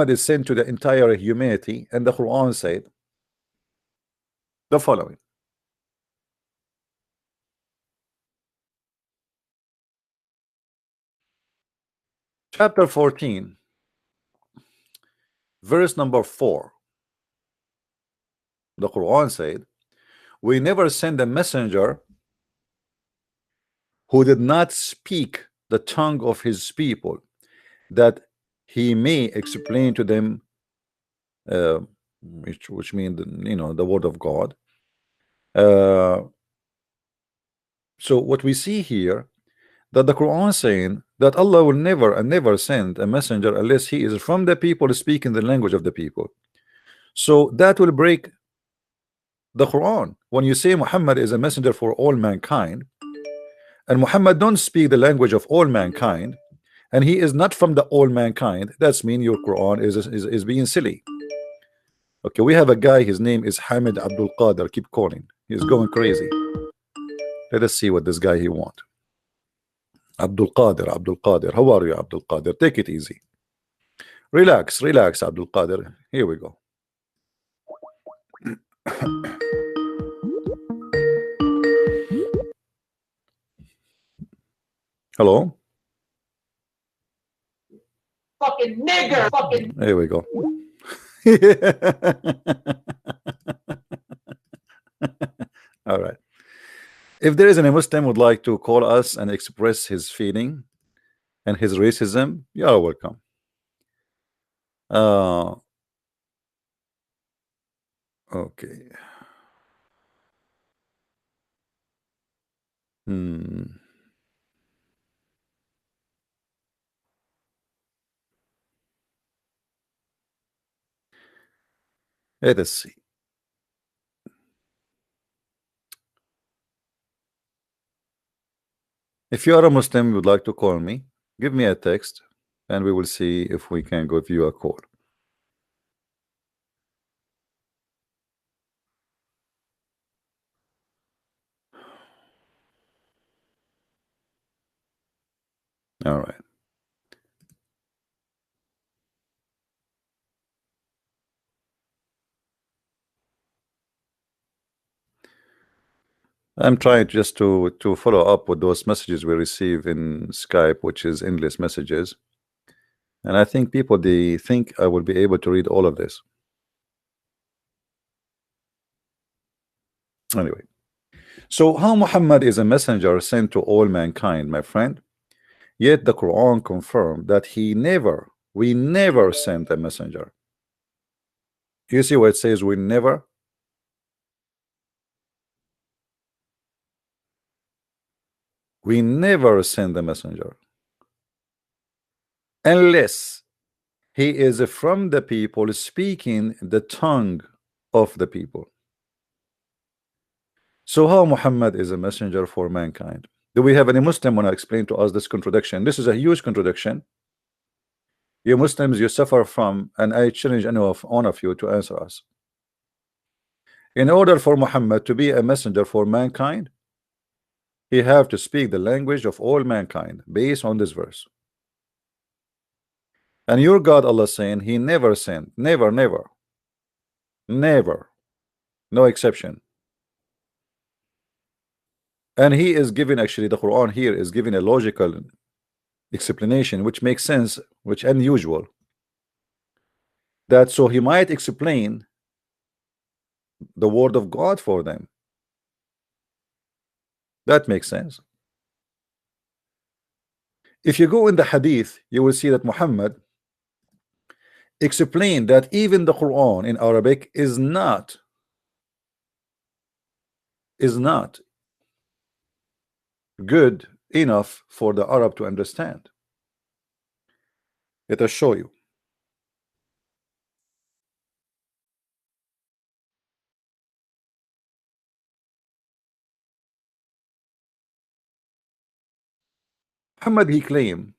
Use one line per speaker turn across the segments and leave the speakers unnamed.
is sent to the entire humanity, and the Quran said the following. Chapter 14, verse number 4. The Quran said, we never send a messenger who did not speak the tongue of his people, that he may explain to them, which means, the word of God. So what we see here, that the Quran saying that Allah will never and never send a messenger unless he is from the people speaking the language of the people. So that will break the Quran. When you say Muhammad is a messenger for all mankind, and Muhammad don't speak the language of all mankind, and he is not from the all mankind, that's mean your Quran is being silly. Okay, we have a guy, his name is Hamid Abdul Qadir. Keep calling, he's going crazy. Let us see what this guy he want. Abdul Qadir, how are you, Abdul Qadir? Take it easy, relax, Abdul Qadir. Here we go. Hello.
Fucking nigger. Fucking.
Here we go. All right. If there is any Muslim would like to call us and express his feeling and his racism, you are welcome. Okay. Let us see. If you are a Muslim, you would like to call me, give me a text, and we will see if we can give you a call. All right. I'm trying just to follow up with those messages we receive in Skype, which is endless messages. And I think people, they think I will be able to read all of this. Anyway, so how Muhammad is a messenger sent to all mankind, my friend, yet the Quran confirmed that we never sent a messenger. You see what it says, we never? We never send a messenger unless he is from the people speaking the tongue of the people. So how Muhammad is a messenger for mankind? Do we have any Muslim want to explain to us this contradiction? This is a huge contradiction. You Muslims, you suffer from, and I challenge any one of you to answer us. In order for Muhammad to be a messenger for mankind, he have to speak the language of all mankind based on this verse. And your God Allah saying he never sent, never, no exception. And he is giving, actually the Quran here is giving a logical explanation which makes sense, which unusual, that so he might explain the word of God for them. That makes sense. If you go in the hadith, you will see that Muhammad explained that even the Quran in Arabic is not good enough for the Arab to understand. Let us show you. Muhammad, he claimed,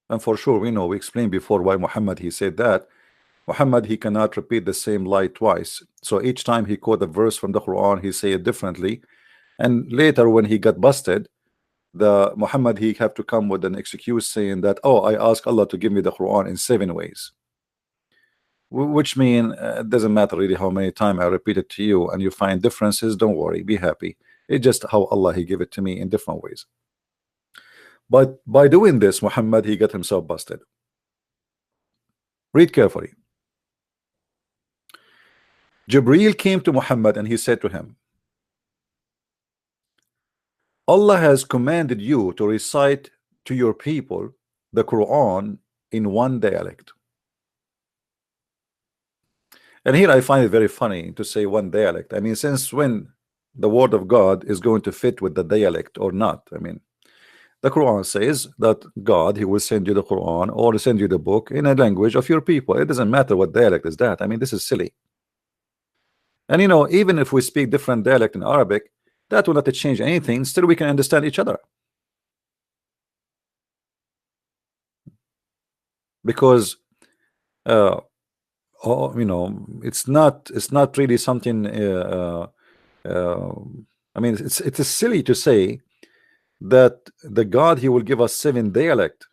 and for sure we know, we explained before why Muhammad he said that. Muhammad, he cannot repeat the same lie twice. So each time he quote a verse from the Quran, he say it differently. And later when he got busted, the Muhammad, he have to come with an excuse saying that, oh, I asked Allah to give me the Quran in 7 ways. which mean it doesn't matter really how many times I repeat it to you and you find differences, don't worry, be happy. It's just how Allah He give it to me in different ways. But by doing this, Muhammad, he got himself busted. Read carefully. Jibreel came to Muhammad and he said to him, Allah has commanded you to recite to your people the Quran in one dialect. And here I find it very funny to say one dialect. I mean, since when the word of God is going to fit with the dialect or not? I mean, the Quran says that God, He will send you the Quran or send you the book in a language of your people. It doesn't matter what dialect is that. I mean, this is silly. And you know, even if we speak different dialect in Arabic, that will not change anything. Still, we can understand each other. Because you know, it's not really something I mean, it is silly to say that the God, He will give us 7 dialect.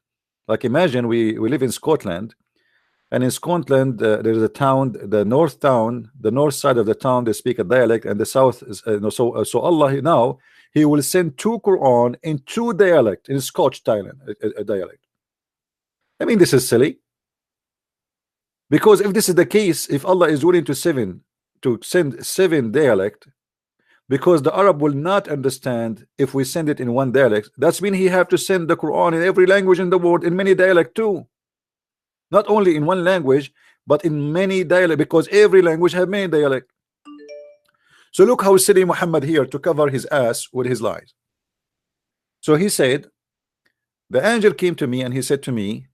Like imagine we live in Scotland, and in Scotland there is a town, the north side of the town, they speak a dialect, and the south is so Allah now He will send 2 Quran in 2 dialect, in Scotch Thailand, a dialect. I mean, this is silly. Because if this is the case, if Allah is willing to send 7 dialect, because the Arab will not understand if we send it in one dialect, that's mean He have to send the Quran in every language in the world in many dialect too, not only in one language but in many dialect, because every language have many dialect. So look how silly Muhammad here to cover his ass with his lies. So he said, the angel came to me and he said to me,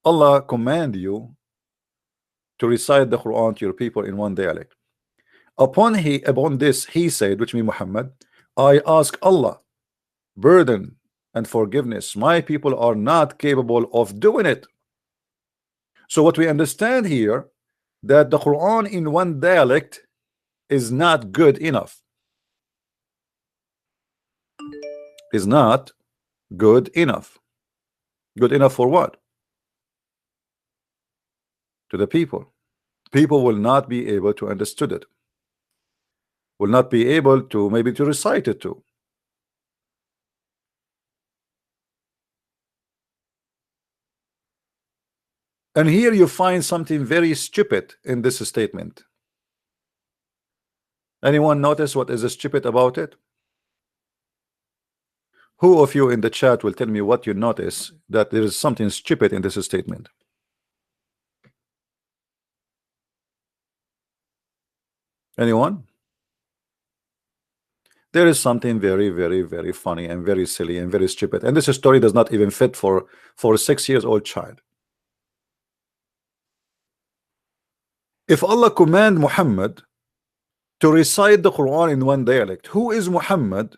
Allah command you to recite the Quran to your people in one dialect. Upon this he said, which means Muhammad, I ask Allah burden and forgiveness. My people are not capable of doing it. So what we understand here, that the Quran in one dialect is not good enough. Is not good enough. Good enough for what? To the people. People will not be able to understood it. Will not be able to maybe to recite it too. And here you find something very stupid in this statement. Anyone notice what is stupid about it? Who of you in the chat will tell me what you notice that there is something stupid in this statement? Anyone? There is something very, very, very funny and very silly and very stupid, and this story does not even fit for a 6-year-old child. If Allah command Muhammad to recite the Quran in one dialect, who is Muhammad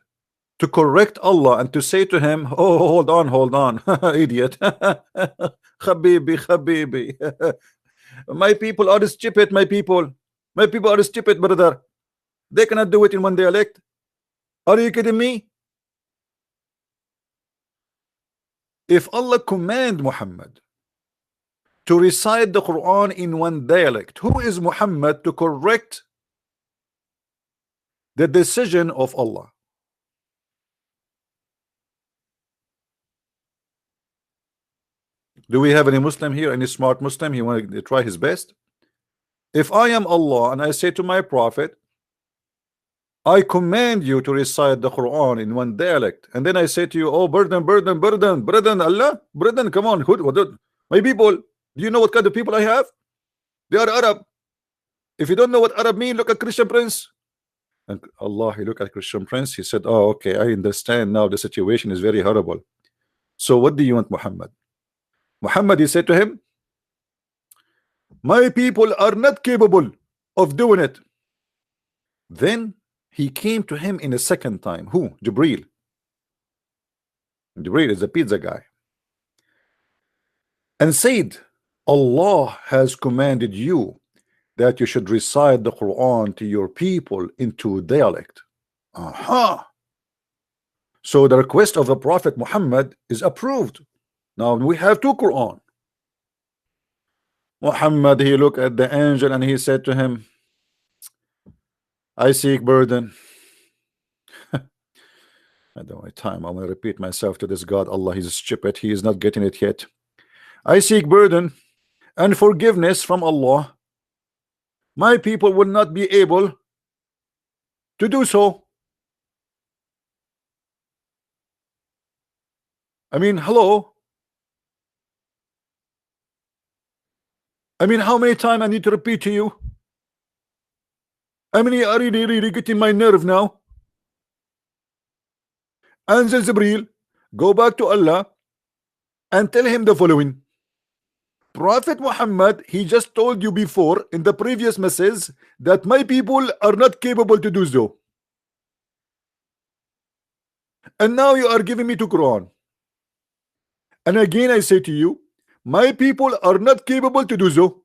to correct Allah and to say to him, oh, hold on, idiot, Habibi, my people are stupid, my people are stupid, brother, they cannot do it in one dialect. Are you kidding me? If Allah command Muhammad to recite the Quran in one dialect, who is Muhammad to correct the decision of Allah? Do we have any Muslim here, any smart Muslim? He want to try his best? If I am Allah and I say to my prophet, I command you to recite the Quran in one dialect, and then I say to you, oh, burden, Allah, burden, come on, my people, do you know what kind of people I have? They are Arab. If you don't know what Arab mean, look at Christian Prince. And Allah, he looked at Christian Prince, he said, oh, okay, I understand now, the situation is very horrible. So what do you want, Muhammad? Muhammad, he said to him, my people are not capable of doing it. Then he came to him in a second time. Who? Jibreel. Jibreel is a pizza guy. And said, Allah has commanded you that you should recite the Quran to your people into dialect. Aha. So the request of the Prophet Muhammad is approved. Now we have 2 Quran. Muhammad, he looked at the angel and he said to him, I seek burden. I don't know time. I'm gonna repeat myself to this God. Allah, he's stupid. He is not getting it yet. I seek burden and forgiveness from Allah. My people will not be able to do so. I mean, hello. I mean, how many times I need to repeat to you? I mean, you are really getting my nerve now. Angel Jibril, go back to Allah and tell him the following. Prophet Muhammad, he just told you before in the previous message that my people are not capable to do so. And now you are giving me to Quran. And again I say to you, my people are not capable to do so.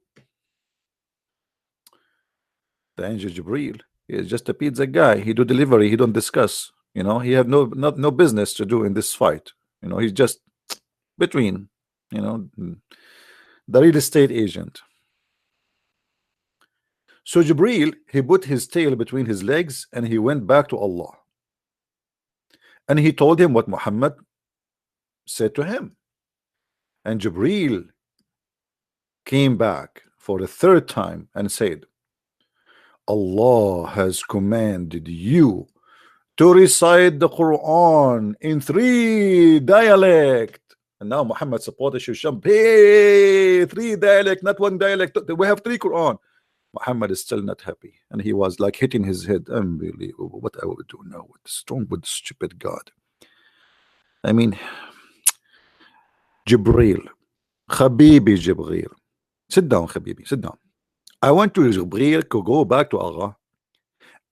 The angel Jibril, he is just a pizza guy. He do delivery, he don't discuss. You know, he have no business to do in this fight. You know, he's just between, you know, the real estate agent. So Jibril, he put his tail between his legs and he went back to Allah. And he told him what Muhammad said to him. And Jibril came back for the third time and said, Allah has commanded you to recite the Quran in 3 dialect. And now Muhammad supported should jump. Hey, 3 dialect, not 1 dialect. We have 3 Quran. Muhammad is still not happy, and he was like hitting his head. Unbelievable. What I will do now? What's wrong with this stupid God? I mean, Jibril, Habibi Jibril. Sit down, Habibi, sit down. I want to Jibril to go back to Allah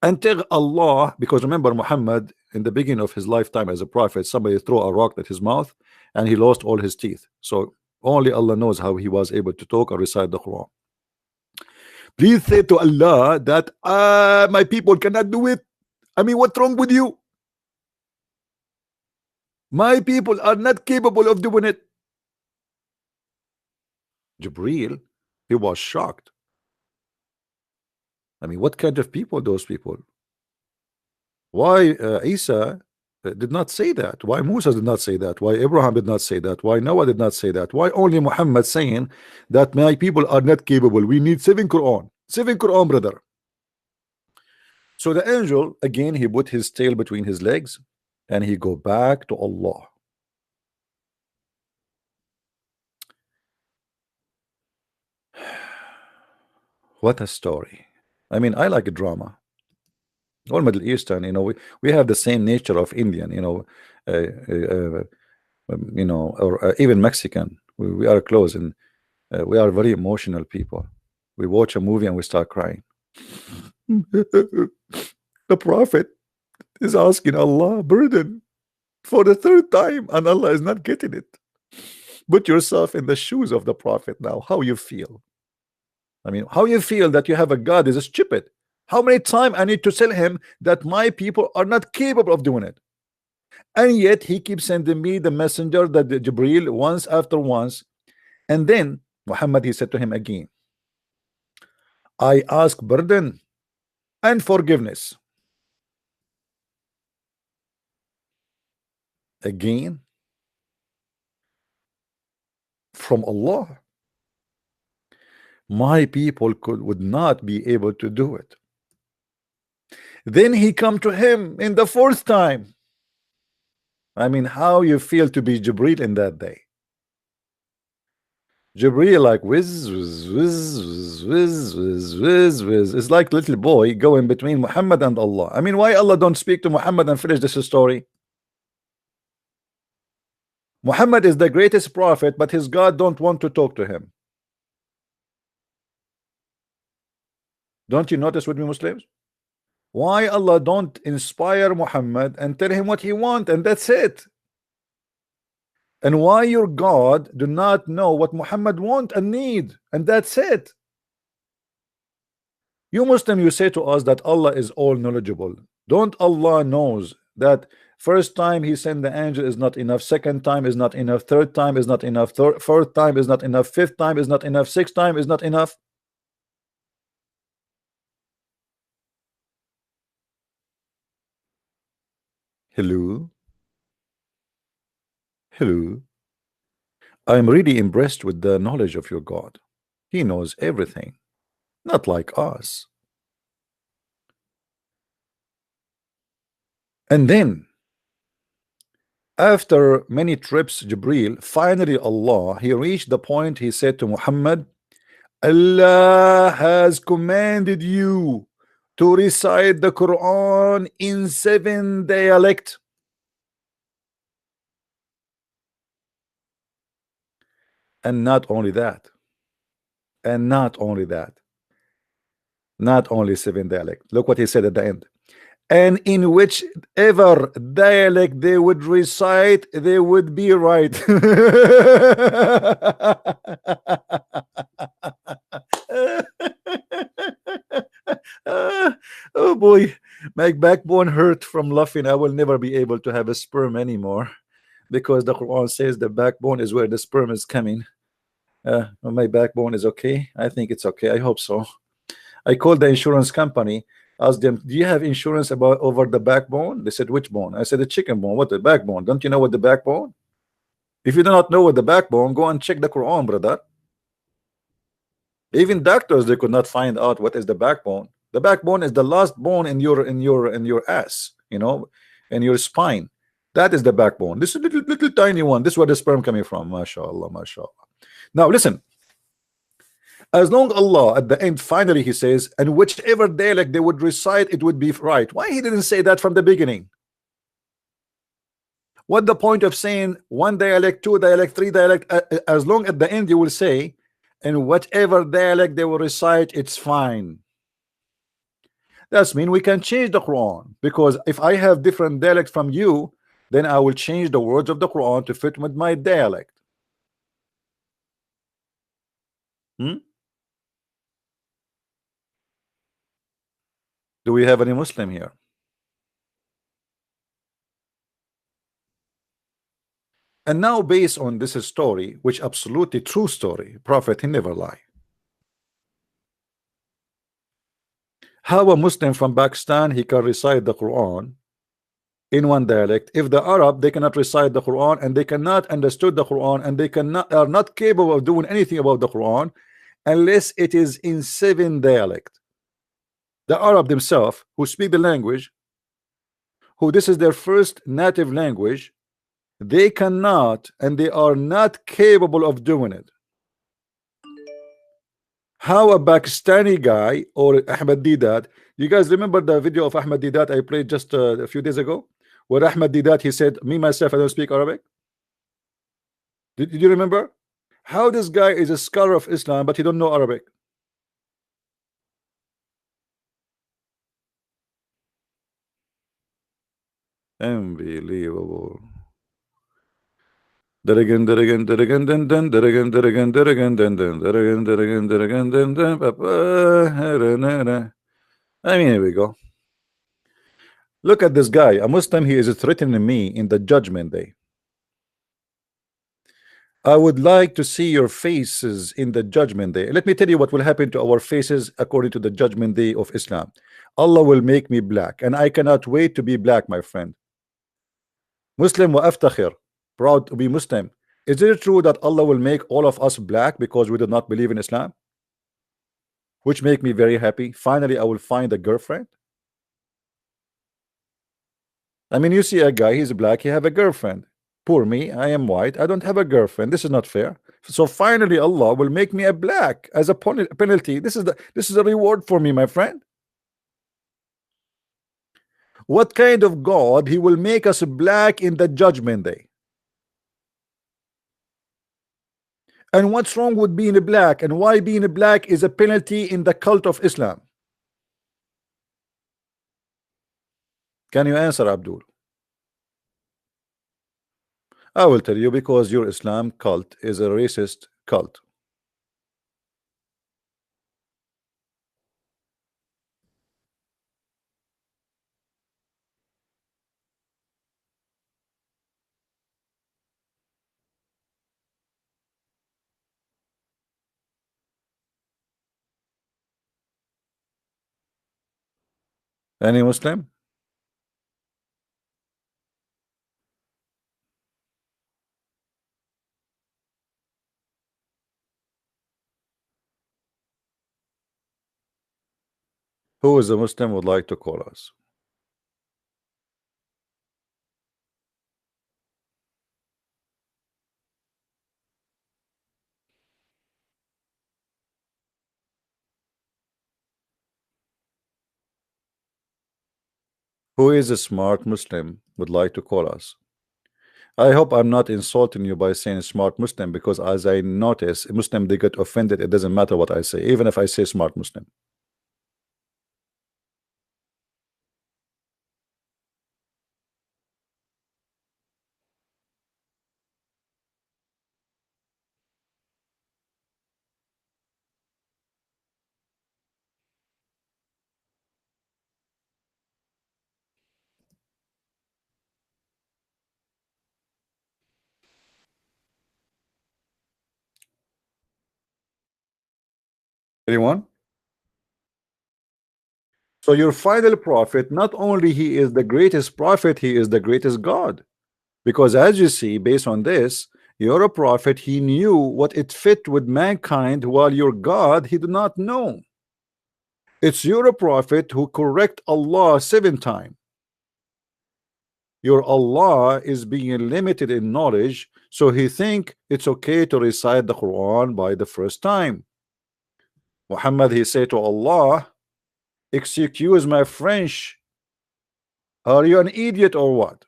and tell Allah, because remember Muhammad in the beginning of his lifetime as a prophet, somebody threw a rock at his mouth and he lost all his teeth. So only Allah knows how he was able to talk or recite the Quran. Please say to Allah that my people cannot do it. I mean, what's wrong with you? My people are not capable of doing it. Jibril, he was shocked. I mean, what kind of people those people? Why Isa did not say that? Why Musa did not say that? Why Abraham did not say that? Why Noah did not say that? Why only Muhammad saying that my people are not capable? We need 7 Quran. 7 Quran, brother. So the angel, again, he put his tail between his legs and he go back to Allah. What a story. I mean, I like a drama. All Middle Eastern, you know, we have the same nature of Indian, or even Mexican. We are close, and we are very emotional people. We watch a movie and we start crying. The Prophet is asking Allah burden for the 3rd time, and Allah is not getting it. Put yourself in the shoes of the Prophet now. How you feel? I mean, how you feel that you have a God is stupid? How many times I need to tell him that my people are not capable of doing it? And yet he keeps sending me the messenger, that the Jibril, once after once. And then Muhammad, he said to him again, I ask burden and forgiveness. Again from Allah. My people would not be able to do it. Then he come to him in the 4th time. I mean, how you feel to be Jibril in that day? Jibril like whiz, whiz, whiz, whiz, whiz, whiz, whiz, whiz. It's like little boy going between Muhammad and Allah. I mean, why Allah don't speak to Muhammad and finish this story? Muhammad is the greatest prophet, but his God don't want to talk to him. Don't you notice with me, Muslims? Why Allah don't inspire Muhammad and tell him what he want, and that's it? And why your God do not know what Muhammad want and need, and that's it? You Muslim, you say to us that Allah is all knowledgeable. Don't Allah knows that First time he sent the angel is not enough. Second time is not enough. Third time is not enough. Fourth time is not enough. Fifth time is not enough. Sixth time is not enough. Hello, hello. I'm really impressed with the knowledge of your God. He knows everything, not like us. And then, after many trips, Jibril, finally Allah, he reached the point he said to Muhammad, Allah has commanded you to recite the Quran in 7 dialects. And not only that, and not only that, not only 7 dialects. Look what he said at the end. And in whichever dialect they would recite, they would be right. Oh boy, my backbone hurt from laughing. I will never be able to have a sperm anymore because the Quran says the backbone is where the sperm is coming. My backbone is okay. I think it's okay. I hope so. I called the insurance company, asked them, "Do you have insurance about over the backbone?" They said, "Which bone?" I said, "The chicken bone." "What, the backbone? Don't you know what the backbone?" If you do not know what the backbone, go and check the Quran, brother. Even doctors, they could not find out what is the backbone. The backbone is the last bone in your ass, in your spine. That is the backbone. This is little tiny one. This is where the sperm coming from. MashaAllah, MashaAllah. Now listen. As long Allah at the end finally he says, and whichever dialect they would recite, it would be right. Why he didn't say that from the beginning? What the point of saying one dialect, two dialect, three dialect? As long at the end you will say, and whatever dialect they will recite, it's fine. That's mean we can change the Quran, because if I have different dialect from you, then I will change the words of the Quran to fit with my dialect. Hmm? Do we have any Muslim here? And now, based on this story, which absolutely true story, Prophet he never lie. How a Muslim from Pakistan he can recite the Quran in one dialect if the Arab they cannot recite the Quran and they cannot understood the Quran and they cannot are not capable of doing anything about the Quran unless it is in 7 dialect. The Arab themselves who speak the language, who this is their first native language, they cannot and they are not capable of doing it. How a Pakistani guy or Ahmed Didat, you guys remember the video of Ahmed Didat I played just a few days ago, where Ahmed Didat he said, "Me myself I don't speak Arabic." Did you remember? How this guy is a scholar of Islam but he don't know Arabic? Unbelievable. I mean, here we go. Look at this guy, a Muslim. He is threatening me in the judgment day. I would like to see your faces in the judgment day. Let me tell you what will happen to our faces according to the judgment day of Islam. Allah will make me black, and I cannot wait to be black, my friend. Muslim wa aftakhir, proud to be Muslim. Is it true that Allah will make all of us black because we do not believe in Islam? Which make me very happy. Finally, I will find a girlfriend. I mean, you see a guy, he's black, he have a girlfriend. Poor me, I am white, I don't have a girlfriend. This is not fair. So finally, Allah will make me a black as a penalty. This is a reward for me, my friend. What kind of God he will make us black in the judgment day? And what's wrong with being black, and why being black is a penalty in the cult of Islam? Can you answer, Abdul? I will tell you, because your Islam cult is a racist cult. Any Muslim? Who is a Muslim would like to call us? Who is a smart Muslim would like to call us? I hope I'm not insulting you by saying smart Muslim, because as I notice, Muslim, they get offended. It doesn't matter what I say, even if I say smart Muslim. Anyone? So your final prophet, not only he is the greatest prophet, he is the greatest God. Because as you see, based on this, you're a prophet, he knew what it fit with mankind, while your God, he did not know. It's you're a prophet who correct Allah 7 times. Your Allah is being limited in knowledge, so he think it's okay to recite the Quran by the first time. Muhammad, he said to Allah, excuse my French, are you an idiot or what?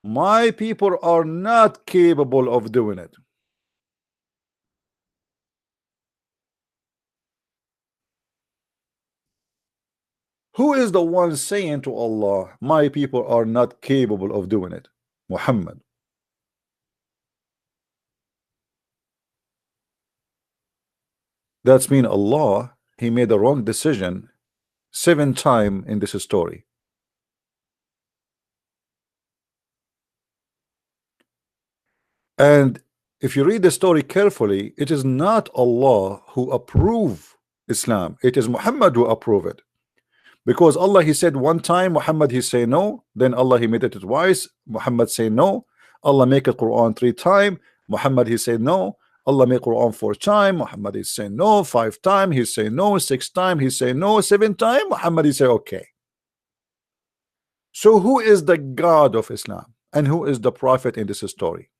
My people are not capable of doing it. Who is the one saying to Allah, my people are not capable of doing it? Muhammad. That's mean Allah, he made a wrong decision 7 times in this story. And if you read the story carefully, it is not Allah who approve Islam, it is Muhammad who approve it. Because Allah, he said 1 time, Muhammad, he say no, then Allah, he made it twice, Muhammad say no. Allah make a Quran 3 times, Muhammad, he said no. Allah make Quran 4 times, Muhammad, he say no. 5 times, he say no. 6 times, he say no. 7 times, Muhammad, he say okay. So who is the God of Islam and who is the prophet in this story?